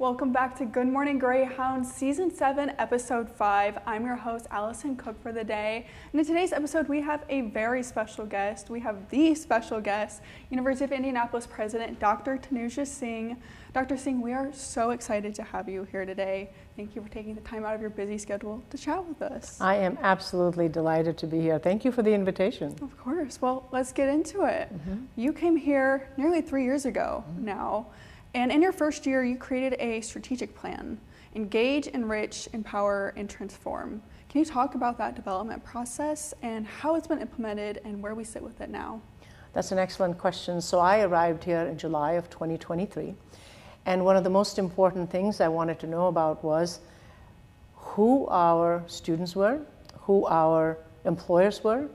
Welcome back to Good Morning Greyhounds, Season 7, Episode 5. I'm your host, Allison Cook, for the day. And in today's episode, we have a very special guest. We have the special guest, University of Indianapolis President, Dr. Tanuja Singh. Dr. Singh, we are so excited to have you here today. Thank you for taking the time out of your busy schedule to chat with us. I am absolutely delighted to be here. Thank you for the invitation. Of course. Well, let's get into it. You came here nearly 3 years ago now. And in your first year, you created a strategic plan, Engage, Enrich, Empower, and Transform. Can you talk about that development process and how it's been implemented and where we sit with it now? That's an excellent question. So I arrived here in July of 2023. And one of the most important things I wanted to know about was who our students were, who our employers were,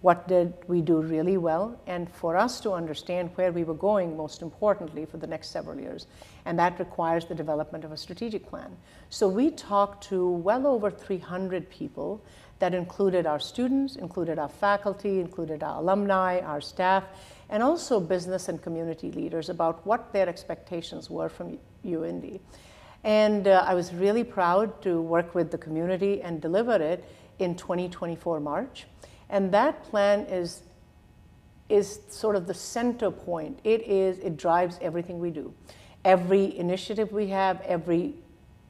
what did we do really well, and for us to understand where we were going, most importantly, for the next several years. And that requires the development of a strategic plan. So we talked to well over 300 people that included our students, included our faculty, included our alumni, our staff, and also business and community leaders about what their expectations were from UIndy. And I was really proud to work with the community and deliver it in 2024 March. And that plan is sort of the center point. It drives everything we do. Every initiative we have, every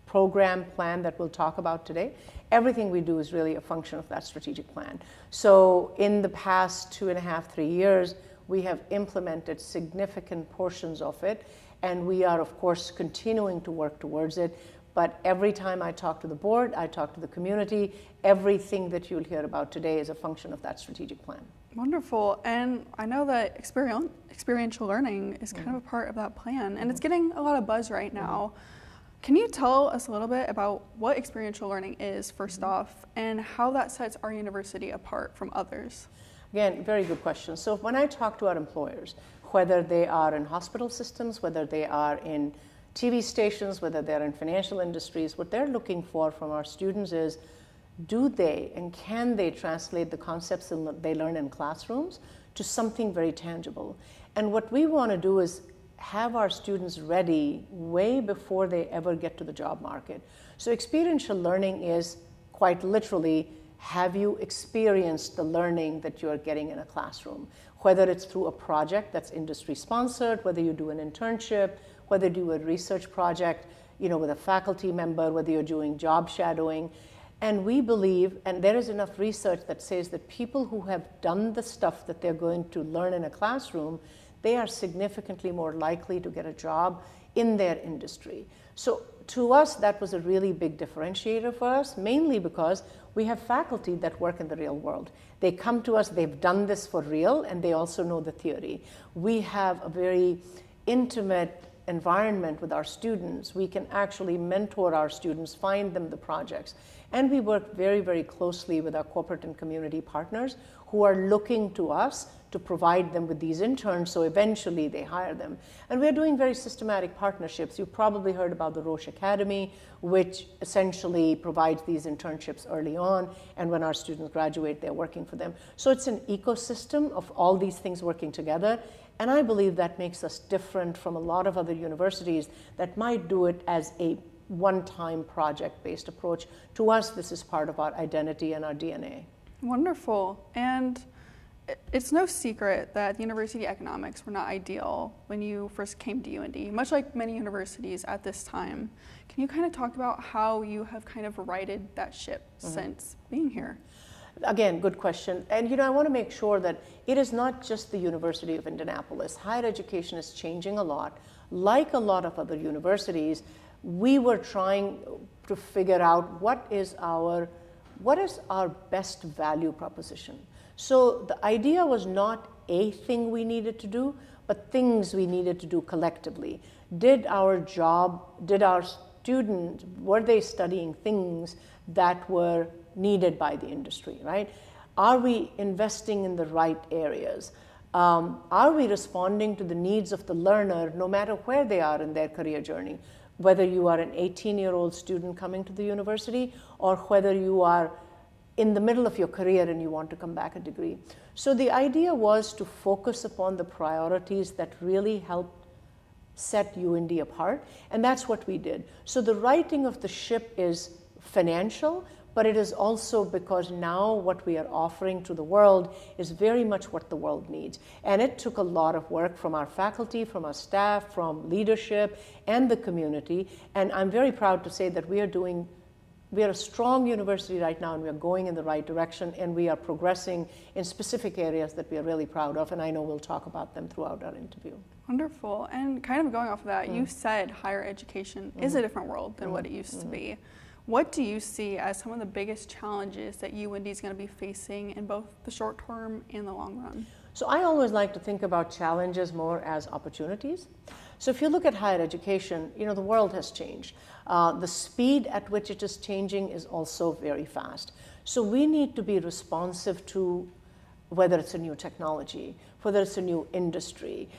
program plan that we'll talk about today, everything we do is really a function of that strategic plan. So in the past 2.5, 3 years, we have implemented significant portions of it, and we are, of course, continuing to work towards it. But every time I talk to the board, I talk to the community, everything that you'll hear about today is a function of that strategic plan. Wonderful. And I know that experiential learning is kind of a part of that plan, and it's getting a lot of buzz right now. Can you tell us a little bit about what experiential learning is, first off, and how that sets our university apart from others? Again, very good question. So when I talk to our employers, whether they are in hospital systems, whether they are in TV stations, whether they're in financial industries, what they're looking for from our students is, do they and can they translate the concepts that they learn in classrooms to something very tangible? And what we want to do is have our students ready way before they ever get to the job market. So experiential learning is quite literally, have you experienced the learning that you're getting in a classroom? Whether it's through a project that's industry sponsored, whether you do an internship, whether you do a research project, with a faculty member, whether you're doing job shadowing. And we believe, and there is enough research that says that people who have done the stuff that they're going to learn in a classroom, they are significantly more likely to get a job in their industry. So to us, that was a really big differentiator for us, mainly because we have faculty that work in the real world. They come to us, they've done this for real, and they also know the theory. We have a very intimate environment with our students. We can actually mentor our students, find them the projects. And we work very, very closely with our corporate and community partners who are looking to us to provide them with these interns, so eventually they hire them. And we're doing very systematic partnerships. You've probably heard about the Roche Academy, which essentially provides these internships early on, and when our students graduate, they're working for them. So it's an ecosystem of all these things working together, and I believe that makes us different from a lot of other universities that might do it as a one-time project-based approach. To us, this is part of our identity and our DNA. Wonderful. And it's no secret that the university economics were not ideal when you first came to UIndy, much like many universities at this time. Can you kind of talk about how you have kind of righted that ship since being here? Again, good question. And I want to make sure that it is not just the University of Indianapolis. Higher education is changing a lot. Like a lot of other universities, we were trying to figure out what is our best value proposition. So the idea was not a thing we needed to do, but things we needed to do collectively. Did our students, were they studying things that were needed by the industry, right? Are we investing in the right areas? Are we responding to the needs of the learner no matter where they are in their career journey? Whether you are an 18-year-old student coming to the university or whether you are in the middle of your career and you want to come back a degree. So the idea was to focus upon the priorities that really help set UND apart, and that's what we did. So the righting of the ship is financial, but it is also because now what we are offering to the world is very much what the world needs. And it took a lot of work from our faculty, from our staff, from leadership, and the community. And I'm very proud to say that we are a strong university right now, and we are going in the right direction, and we are progressing in specific areas that we are really proud of, and I know we'll talk about them throughout our interview. Wonderful. And kind of going off of that, you said higher education is a different world than what it used to be. What do you see as some of the biggest challenges that UND is going to be facing in both the short term and the long run? So I always like to think about challenges more as opportunities. So if you look at higher education, the world has changed. The speed at which it is changing is also very fast. So we need to be responsive to whether it's a new technology, whether it's a new industry.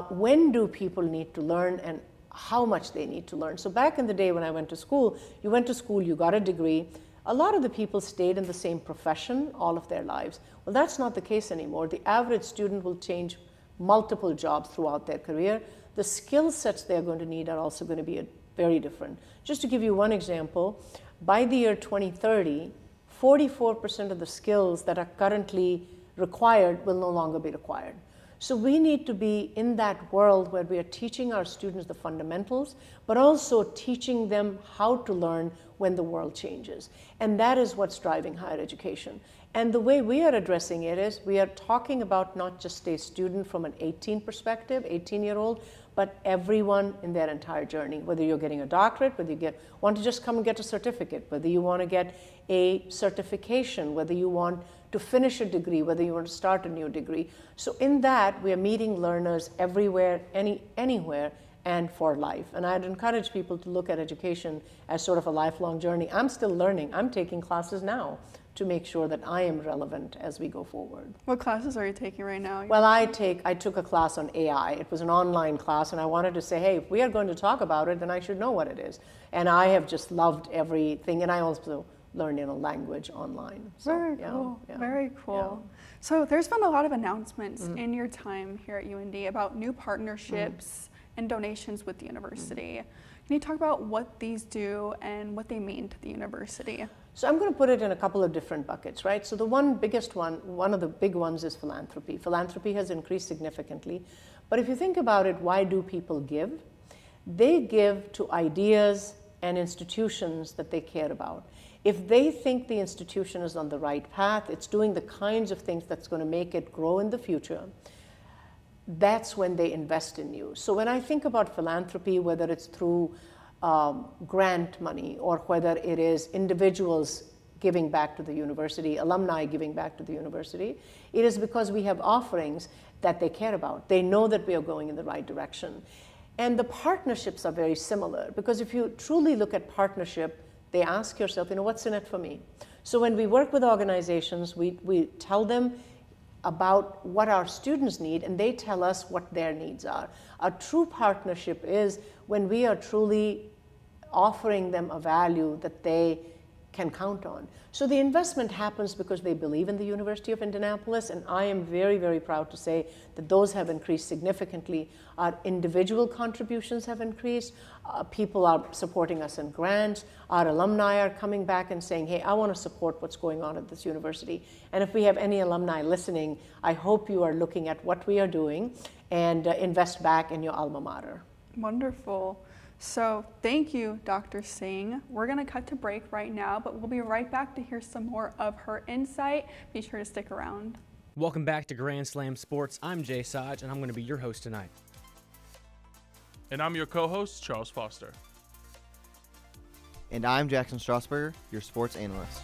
When do people need to learn, and how much they need to learn? So back in the day when I went to school, you got a degree. A lot of the people stayed in the same profession all of their lives. Well, that's not the case anymore. The average student will change multiple jobs throughout their career. The skill sets they're going to need are also going to be very different. Just to give you one example, by the year 2030, 44% of the skills that are currently required will no longer be required. So we need to be in that world where we are teaching our students the fundamentals, but also teaching them how to learn when the world changes. And that is what's driving higher education. And the way we are addressing it is we are talking about not just a student from an 18-year-old, but everyone in their entire journey, whether you're getting a doctorate, whether you want to just come and get a certificate, whether you want to get a certification, whether you want to finish a degree, whether you want to start a new degree. So in that, we are meeting learners everywhere, anywhere, and for life. And I'd encourage people to look at education as sort of a lifelong journey. I'm still learning. I'm taking classes now to make sure that I am relevant as we go forward. What classes are you taking right now? Well, I took a class on AI. It was an online class, and I wanted to say, hey, if we are going to talk about it, then I should know what it is. And I have just loved everything, and I also learn a language online. So, very cool. Yeah. Very cool. Yeah. So there's been a lot of announcements in your time here at UND about new partnerships and donations with the university. Can you talk about what these do and what they mean to the university? So I'm going to put it in a couple of different buckets, right? So the one of the big ones is philanthropy. Philanthropy has increased significantly. But if you think about it, why do people give? They give to ideas and institutions that they care about. If they think the institution is on the right path, it's doing the kinds of things that's going to make it grow in the future, that's when they invest in you. So when I think about philanthropy, whether it's through grant money or whether it is individuals giving back to the university, alumni giving back to the university, it is because we have offerings that they care about. They know that we are going in the right direction. And the partnerships are very similar, because if you truly look at partnership, they ask yourself, what's in it for me? So when we work with organizations, we tell them about what our students need, and they tell us what their needs are. A true partnership is when we are truly offering them a value that they can count on. So the investment happens because they believe in the University of Indianapolis, and I am very, very proud to say that those have increased significantly. Our individual contributions have increased. People are supporting us in grants. Our alumni are coming back and saying, hey, I want to support what's going on at this university. And if we have any alumni listening, I hope you are looking at what we are doing and invest back in your alma mater. Wonderful. So thank you, Dr. Singh. We're going to cut to break right now, but we'll be right back to hear some more of her insight. Be sure to stick around. Welcome back to Grand Slam Sports. I'm Jay Saj, and I'm going to be your host tonight. And I'm your co-host, Charles Foster. And I'm Jackson Strasburger, your sports analyst.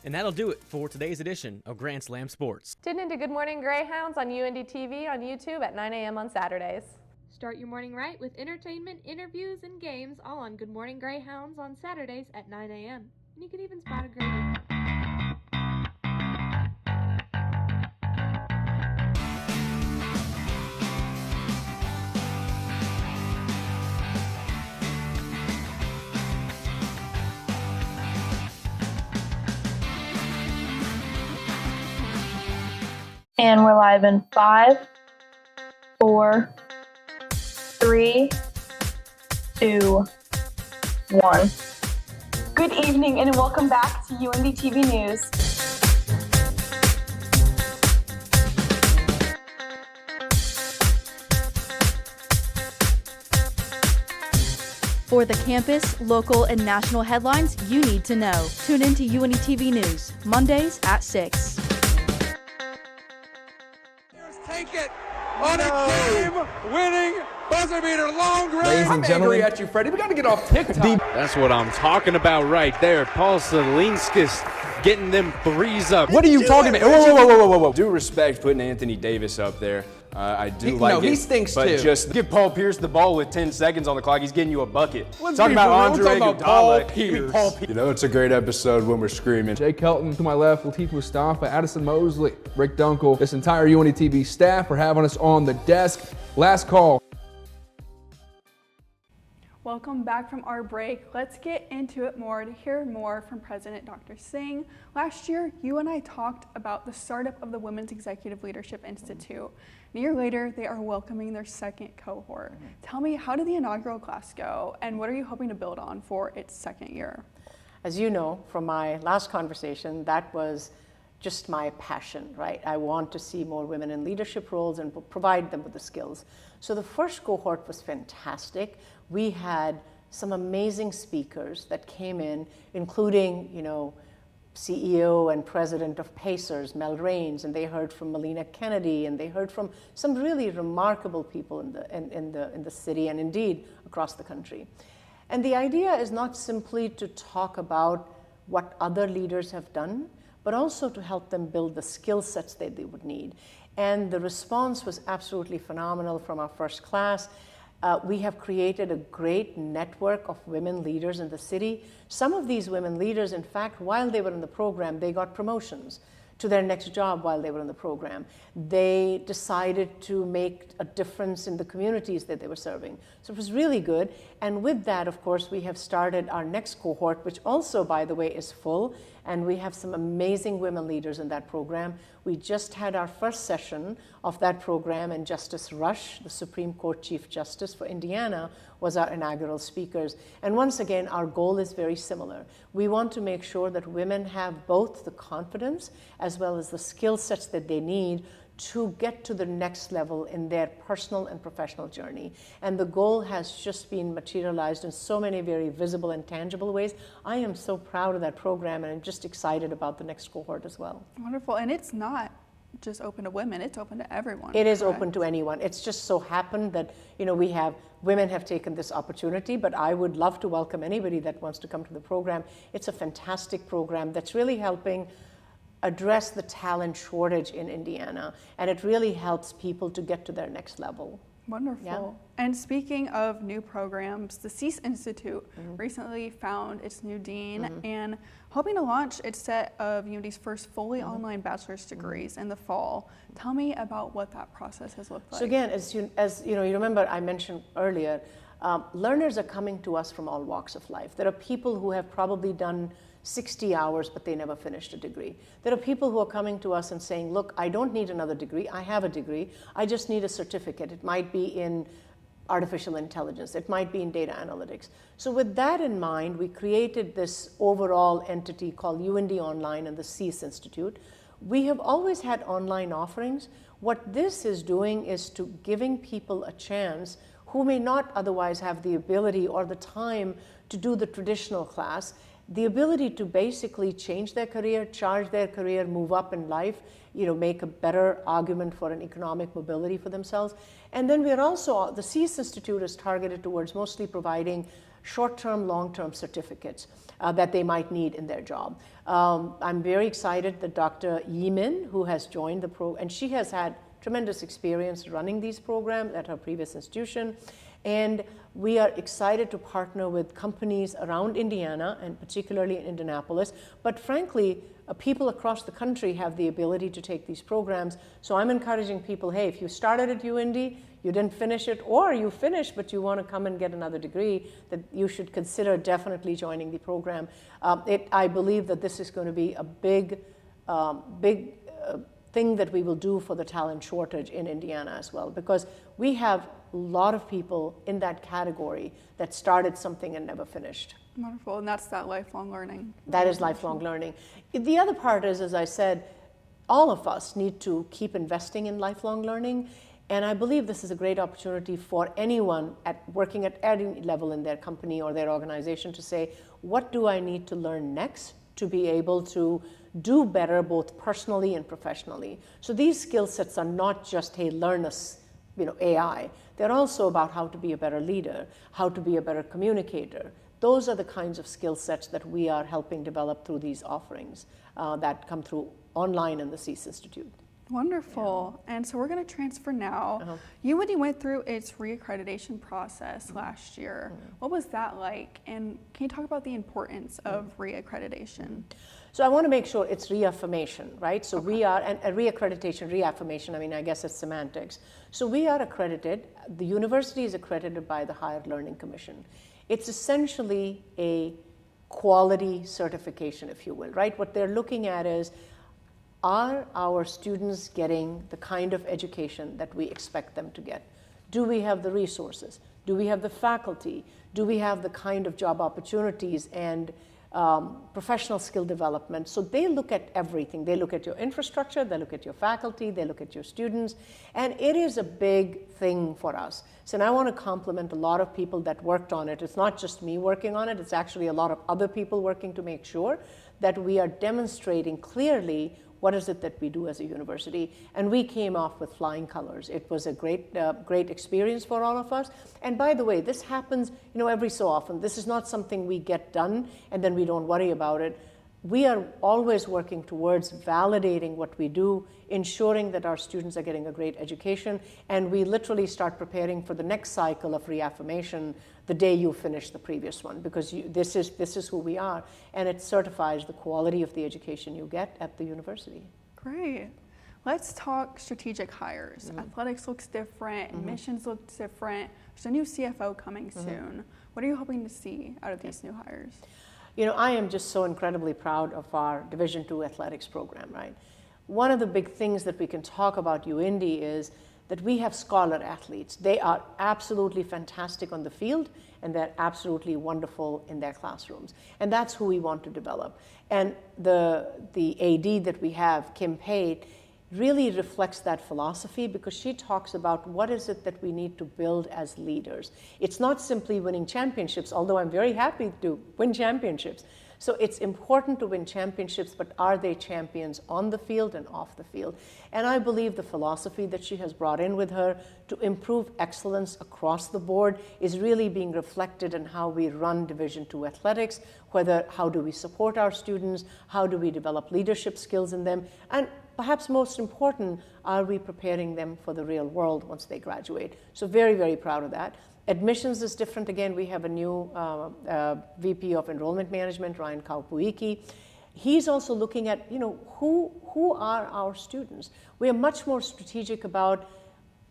And that'll do it for today's edition of Grand Slam Sports. Tune into Good Morning Greyhounds on UND TV on YouTube at 9 a.m. on Saturdays. Start your morning right with entertainment, interviews, and games all on Good Morning Greyhounds on Saturdays at 9 a.m. And you can even spot a Greyhound. And we're live in 5, 4, 3, 2, 1. Good evening and welcome back to UND TV News. For the campus, local, and national headlines you need to know. Tune in to UND TV News, Mondays at 6. Take it on a game-winning buzzer beater, long range. Ladies and gentlemen, angry at you, Freddie. We got to get off TikTok. That's what I'm talking about right there. Paul Salinskis getting them threes up. What are you talking about? Whoa. Due respect putting Anthony Davis up there. I do like it. He stinks but too. Just give Paul Pierce the ball with 10 seconds on the clock. He's getting you a bucket. Talking about Andre Iguodala. Pierce. You know, it's a great episode when we're screaming. Jay Kelton to my left, Latif Mustafa, Addison Mosley, Rick Dunkel, this entire UND TV staff for having us on the desk. Last call. Welcome back from our break. Let's get into it more to hear more from President Dr. Singh. Last year, you and I talked about the startup of the Women's Executive Leadership Institute. A year later, they are welcoming their second cohort. Tell me, how did the inaugural class go, and what are you hoping to build on for its second year? As you know from my last conversation, that was just my passion, right? I want to see more women in leadership roles and provide them with the skills. So the first cohort was fantastic. We had some amazing speakers that came in, including, CEO and president of Pacers, Mel Raines, and they heard from Melina Kennedy, and they heard from some really remarkable people in the city and indeed across the country. And the idea is not simply to talk about what other leaders have done, but also to help them build the skill sets that they would need. And the response was absolutely phenomenal from our first class. We have created a great network of women leaders in the city. Some of these women leaders, in fact, while they were in the program, they got promotions to their next job while they were in the program. They decided to make a difference in the communities that they were serving. So it was really good. And with that, of course, we have started our next cohort, which also, by the way, is full. And we have some amazing women leaders in that program. We just had our first session of that program, and Justice Rush, the Supreme Court Chief Justice for Indiana, was our inaugural speakers. And once again, our goal is very similar. We want to make sure that women have both the confidence as well as the skill sets that they need to get to the next level in their personal and professional journey. And the goal has just been materialized in so many very visible and tangible ways. I am so proud of that program, and I'm just excited about the next cohort as well. Wonderful. And it's not just open to women, it's open to everyone. It is open to anyone. It's just so happened that, women have taken this opportunity, but I would love to welcome anybody that wants to come to the program. It's a fantastic program that's really helping address the talent shortage in Indiana, and it really helps people to get to their next level. Wonderful. Yeah. And speaking of new programs, the Singh Institute recently found its new dean and hoping to launch its set of UND's first fully online bachelor's degrees in the fall. Tell me about what that process has looked like. So again, as you remember, I mentioned earlier, learners are coming to us from all walks of life. There are people who have probably done 60 hours, but they never finished a degree. There are people who are coming to us and saying, look, I don't need another degree. I have a degree. I just need a certificate. It might be in artificial intelligence. It might be in data analytics. So with that in mind, we created this overall entity called UND Online and the Singh Institute. We have always had online offerings. What this is doing is to giving people a chance who may not otherwise have the ability or the time to do the traditional class, the ability to basically change their career, charge their career, move up in life, make a better argument for an economic mobility for themselves. And then we're also, the Singh Institute is targeted towards mostly providing short-term, long-term certificates that they might need in their job. I'm very excited that Dr. Yimin, who has joined the program, and she has had tremendous experience running these programs at her previous institution. And we are excited to partner with companies around Indiana, and particularly in Indianapolis. But frankly, people across the country have the ability to take these programs. So I'm encouraging people, hey, if you started at UND, you didn't finish it, or you finished but you want to come and get another degree, that you should consider definitely joining the program. I believe that this is going to be a big thing that we will do for the talent shortage in Indiana as well, because we have a lot of people in that category that started something and never finished. Wonderful, and that's that lifelong learning. That is lifelong learning. The other part is, as I said, all of us need to keep investing in lifelong learning, and I believe this is a great opportunity for anyone working at any level in their company or their organization to say, what do I need to learn next to be able to do better both personally and professionally? So these skill sets are not just, hey, learn us, AI. They're also about how to be a better leader, how to be a better communicator. Those are the kinds of skill sets that we are helping develop through these offerings that come through online in the CEAS Institute. Wonderful. Yeah. And so we're going to transfer now. UIndy went through its reaccreditation process last year. What was that like? And can you talk about the importance of reaccreditation? So I want to make sure it's reaffirmation, right? So we are, and a reaccreditation, reaffirmation, I mean, I guess it's semantics. So we are accredited, the university is accredited by the Higher Learning Commission. It's essentially a quality certification, if you will, right? What they're looking at is, are our students getting the kind of education that we expect them to get? Do we have the resources? Do we have the faculty? Do we have the kind of job opportunities and professional skill development? So they look at everything. They look at your infrastructure, they look at your faculty, they look at your students, and it is a big thing for us. So, and I want to compliment a lot of people that worked on it. It's not just me working on it, it's actually a lot of other people working to make sure that we are demonstrating clearly what is it that we do as a university? And we came off with flying colors. It was a great experience for all of us. And by the way, this happens, every so often. This is not something we get done and then we don't worry about it. We are always working towards validating what we do, ensuring that our students are getting a great education, and we literally start preparing for the next cycle of reaffirmation the day you finish the previous one, because this is who we are, and it certifies the quality of the education you get at the university. Great. Let's talk strategic hires. Athletics looks different, admissions looks different. There's a new CFO coming soon. What are you hoping to see out of these new hires? I am just so incredibly proud of our Division II athletics program, right? One of the big things that we can talk about UIndy is that we have scholar athletes. They are absolutely fantastic on the field, and they're absolutely wonderful in their classrooms. And that's who we want to develop. And the AD that we have, Kim Pate, really reflects that philosophy, because she talks about what is it that we need to build as leaders. It's not simply winning championships, although I'm very happy to win championships. So it's important to win championships, but are they champions on the field and off the field? And I believe the philosophy that she has brought in with her to improve excellence across the board is really being reflected in how we run Division II athletics, how do we support our students, how do we develop leadership skills in them, and perhaps most important, are we preparing them for the real world once they graduate? So very, very proud of that. Admissions is different. Again, we have a new VP of Enrollment Management, Ryan Kaupuiki. He's also looking at, who are our students? We are much more strategic about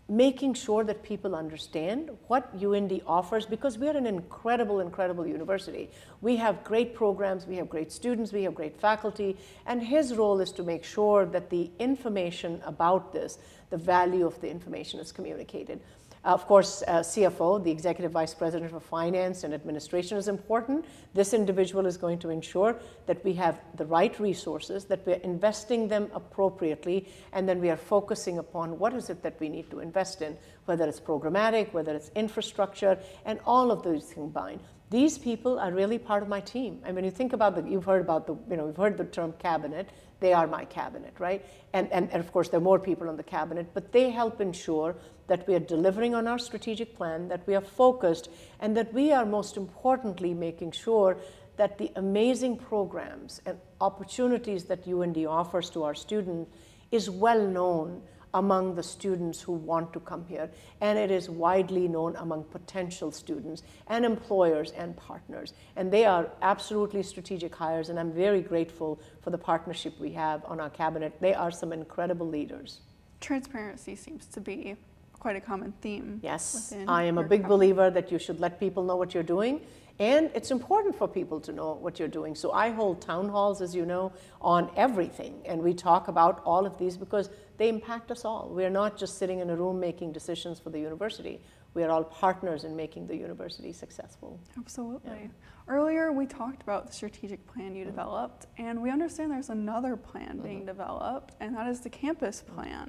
making sure that people understand what UIndy offers, because we are an incredible, incredible university. We have great programs, we have great students, we have great faculty, and his role is to make sure that the information about this, the value of the information, is communicated. Of course, CFO, the Executive Vice President for Finance and Administration, is important. This individual is going to ensure that we have the right resources, that we're investing them appropriately, and then we are focusing upon what is it that we need to invest in, whether it's programmatic, whether it's infrastructure, and all of those combined. These people are really part of my team. And when you think about you've heard the term cabinet. They are my cabinet, right? And of course, there are more people on the cabinet, but they help ensure that we are delivering on our strategic plan, that we are focused, and that we are, most importantly, making sure that the amazing programs and opportunities that UIndy offers to our students is well known among the students who want to come here, and it is widely known among potential students and employers and partners. And they are absolutely strategic hires, and I'm very grateful for the partnership we have on our cabinet. They are some incredible leaders. Transparency seems to be a quite a common theme. Yes, I am a big believer that you should let people know what you're doing, and it's important for people to know what you're doing. So I hold town halls, as you know, on everything, and we talk about all of these because they impact us all. We're not just sitting in a room making decisions for the university. We are all partners in making the university successful. Absolutely. Yeah. Earlier, we talked about the strategic plan you developed, and we understand there's another plan being developed, and that is the campus plan.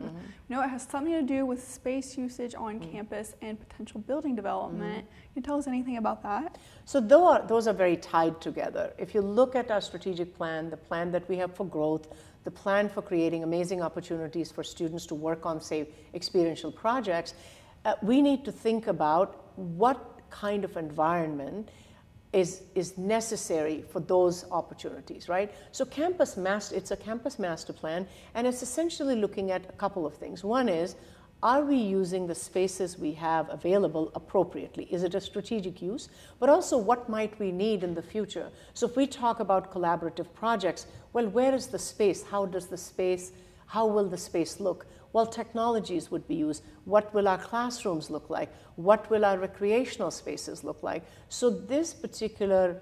You know, it has something to do with space usage on campus and potential building development. Can you tell us anything about that? So those are very tied together. If you look at our strategic plan, the plan that we have for growth, the plan for creating amazing opportunities for students to work on, say, experiential projects, we need to think about what kind of environment is necessary for those opportunities, right? So it's a campus master plan, and it's essentially looking at a couple of things. One is, are we using the spaces we have available appropriately? Is it a strategic use? But also, what might we need in the future? So if we talk about collaborative projects, well, where is the space? How will the space look? Well, technologies would be used. What will our classrooms look like? What will our recreational spaces look like? So this particular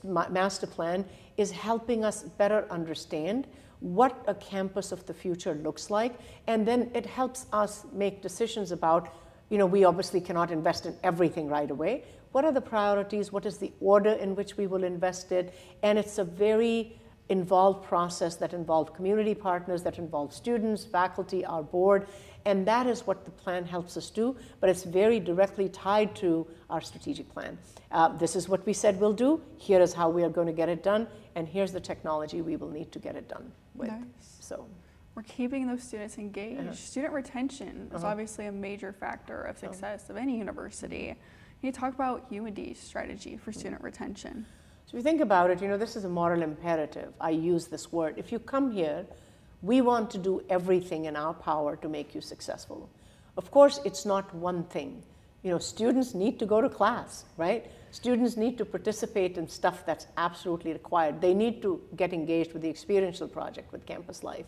master plan is helping us better understand what a campus of the future looks like, and then it helps us make decisions about, you know, we obviously cannot invest in everything right away. What are the priorities? What is the order in which we will invest it? And it's a very involved process that involves community partners, that involves students, faculty, our board, and that is what the plan helps us do, but it's very directly tied to our strategic plan. This is what we said we'll do, here is how we are going to get it done, and here's the technology we will need to get it done with. Nice. So we're keeping those students engaged. Student retention is obviously a major factor of success of any university. Can you talk about UND's strategy for student retention? So if you think about it, you know, this is a moral imperative. I use this word. If you come here, we want to do everything in our power to make you successful. Of course, it's not one thing. You know, students need to go to class, right? Students need to participate in stuff that's absolutely required. They need to get engaged with the experiential project with campus life.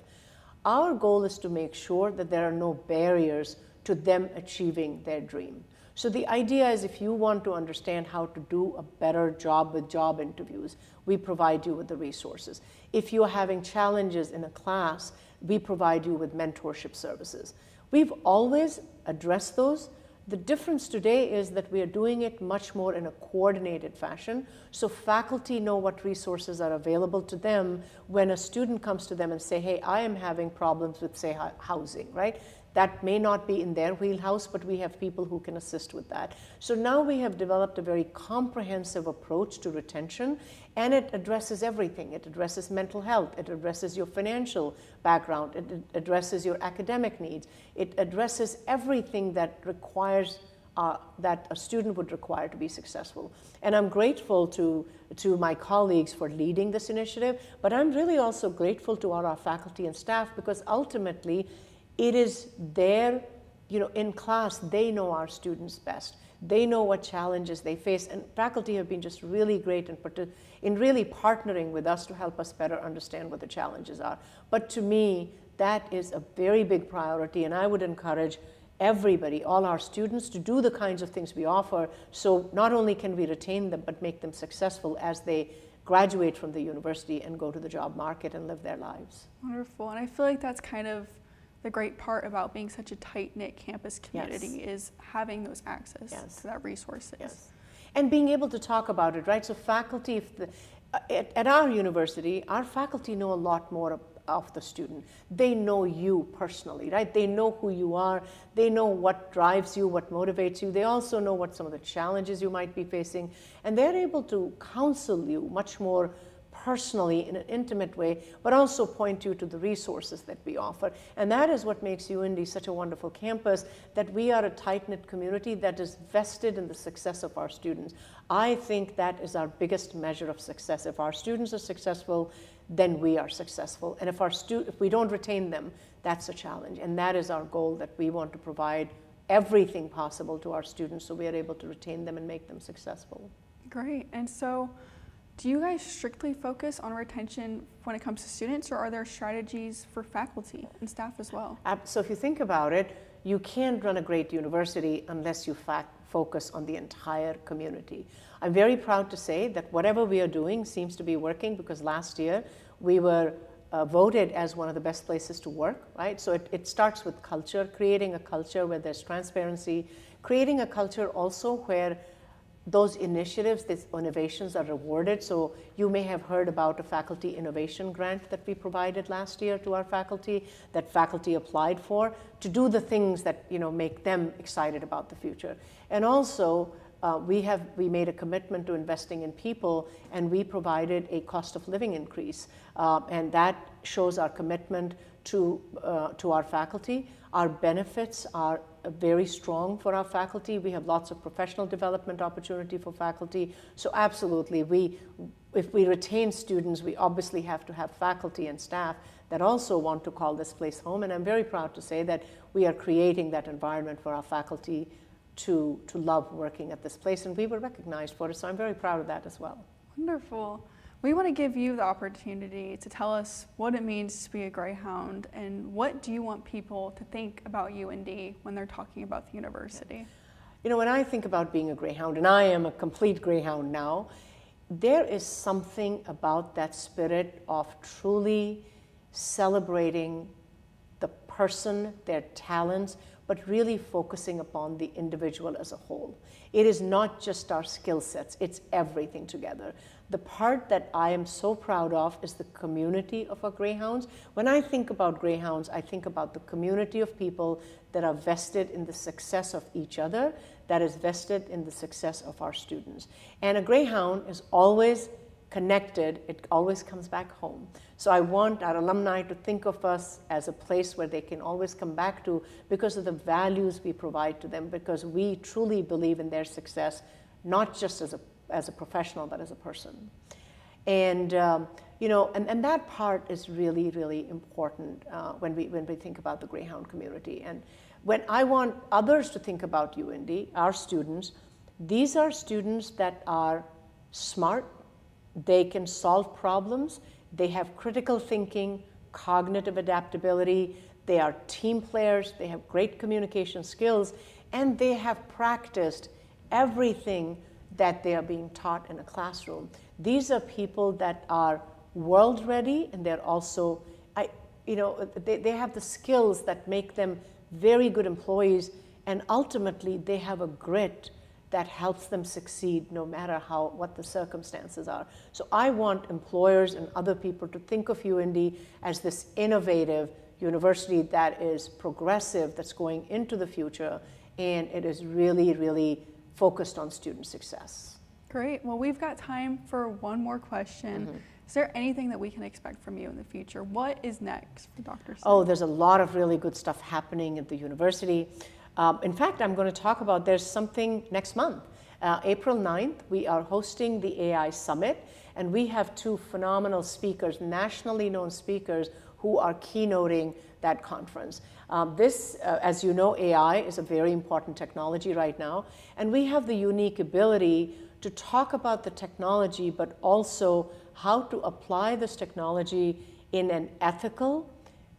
Our goal is to make sure that there are no barriers to them achieving their dream. So the idea is, if you want to understand how to do a better job with job interviews, we provide you with the resources. If you're having challenges in a class, we provide you with mentorship services. We've always addressed those. The difference today is that we are doing it much more in a coordinated fashion, so faculty know what resources are available to them when a student comes to them and say, hey, I am having problems with, say, housing, right? That may not be in their wheelhouse, but we have people who can assist with that. So now we have developed a very comprehensive approach to retention, and it addresses everything. It addresses mental health, it addresses your financial background, it addresses your academic needs, it addresses everything that requires that a student would require to be successful. And I'm grateful to my colleagues for leading this initiative, but I'm really also grateful to all our faculty and staff, because ultimately it is their, you know, in class, they know our students best. They know what challenges they face, and faculty have been just really great in really partnering with us to help us better understand what the challenges are. But to me, that is a very big priority, and I would encourage everybody, all our students, to do the kinds of things we offer, so not only can we retain them, but make them successful as they graduate from the university and go to the job market and live their lives. Wonderful, and I feel like that's kind of the great part about being such a tight-knit campus community is having those access to that resources. Yes. And being able to talk about it, right? So faculty, at our university, our faculty know a lot more of the student. They know you personally, right? They know who you are. They know what drives you, what motivates you. They also know what some of the challenges you might be facing. And they're able to counsel you much more personally in an intimate way, but also point you to the resources that we offer. And that is what makes UND such a wonderful campus, that we are a tight-knit community that is vested in the success of our students. I think that is our biggest measure of success. If our students are successful, then we are successful. And if we don't retain them, that's a challenge. And that is our goal, that we want to provide everything possible to our students so we are able to retain them and make them successful. Great. And so, do you guys strictly focus on retention when it comes to students, or are there strategies for faculty and staff as well? So if you think about it, you can't run a great university unless you focus on the entire community. I'm very proud to say that whatever we are doing seems to be working, because last year we were voted as one of the best places to work, right? So it starts with culture, creating a culture where there's transparency, creating a culture also where those initiatives, these innovations are rewarded. So you may have heard about a faculty innovation grant that we provided last year to our faculty, that faculty applied for, to do the things that make them excited about the future. And also, we made a commitment to investing in people, and we provided a cost of living increase. And that shows our commitment to our faculty. Our benefits are very strong for our faculty. We have lots of professional development opportunity for faculty. So absolutely, if we retain students, we obviously have to have faculty and staff that also want to call this place home. And I'm very proud to say that we are creating that environment for our faculty to love working at this place, and we were recognized for it, so I'm very proud of that as well. Wonderful. We want to give you the opportunity to tell us what it means to be a Greyhound, and what do you want people to think about UND when they're talking about the university? When I think about being a Greyhound, and I am a complete Greyhound now, there is something about that spirit of truly celebrating the person, their talents, but really focusing upon the individual as a whole. It is not just our skill sets, it's everything together. The part that I am so proud of is the community of our Greyhounds. When I think about Greyhounds, I think about the community of people that are vested in the success of each other, that is vested in the success of our students. And a Greyhound is always connected, it always comes back home. So I want our alumni to think of us as a place where they can always come back to, because of the values we provide to them, because we truly believe in their success, not just as a professional, but as a person. And and that part is really, really important when we think about the Greyhound community. And when I want others to think about UND, our students, these are students that are smart, they can solve problems, they have critical thinking, cognitive adaptability, they are team players, they have great communication skills, and they have practiced everything that they are being taught in a classroom. These are people that are world ready, and they're also, they have the skills that make them very good employees, and ultimately they have a grit that helps them succeed no matter what the circumstances are. So I want employers and other people to think of UND as this innovative university that is progressive, that's going into the future, and it is really, really focused on student success. Great. Well, we've got time for one more question. Mm-hmm. Is there anything that we can expect from you in the future? What is next for Dr. Singh? Oh, there's a lot of really good stuff happening at the university. In fact, I'm going to talk about, there's something next month. April 9th, we are hosting the AI Summit, and we have two phenomenal speakers, nationally known speakers, who are keynoting that conference. As you know, AI is a very important technology right now, and we have the unique ability to talk about the technology, but also how to apply this technology in an ethical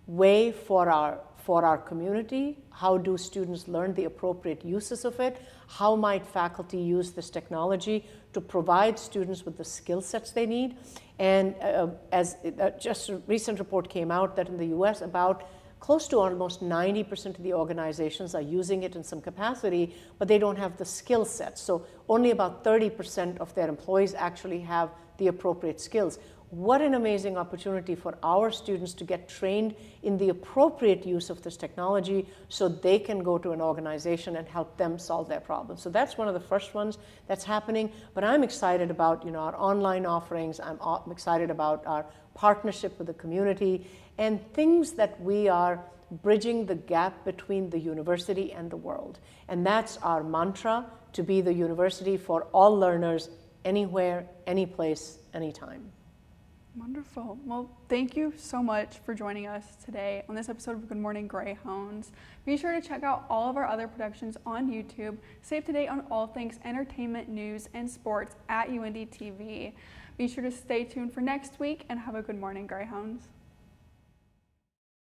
way for our community. How do students learn the appropriate uses of it? How might faculty use this technology to provide students with the skill sets they need? And just a recent report came out that in the US, about close to almost 90% of the organizations are using it in some capacity, but they don't have the skill sets. So only about 30% of their employees actually have the appropriate skills. What an amazing opportunity for our students to get trained in the appropriate use of this technology so they can go to an organization and help them solve their problems. So that's one of the first ones that's happening. But I'm excited about our online offerings. I'm excited about our partnership with the community and things that we are bridging the gap between the university and the world. And that's our mantra, to be the university for all learners, anywhere, any place, anytime. Wonderful. Well, thank you so much for joining us today on this episode of Good Morning Greyhounds. Be sure to check out all of our other productions on YouTube. Stay up to date on all things entertainment, news, and sports at UND TV. Be sure to stay tuned for next week, and have a good morning, Greyhounds.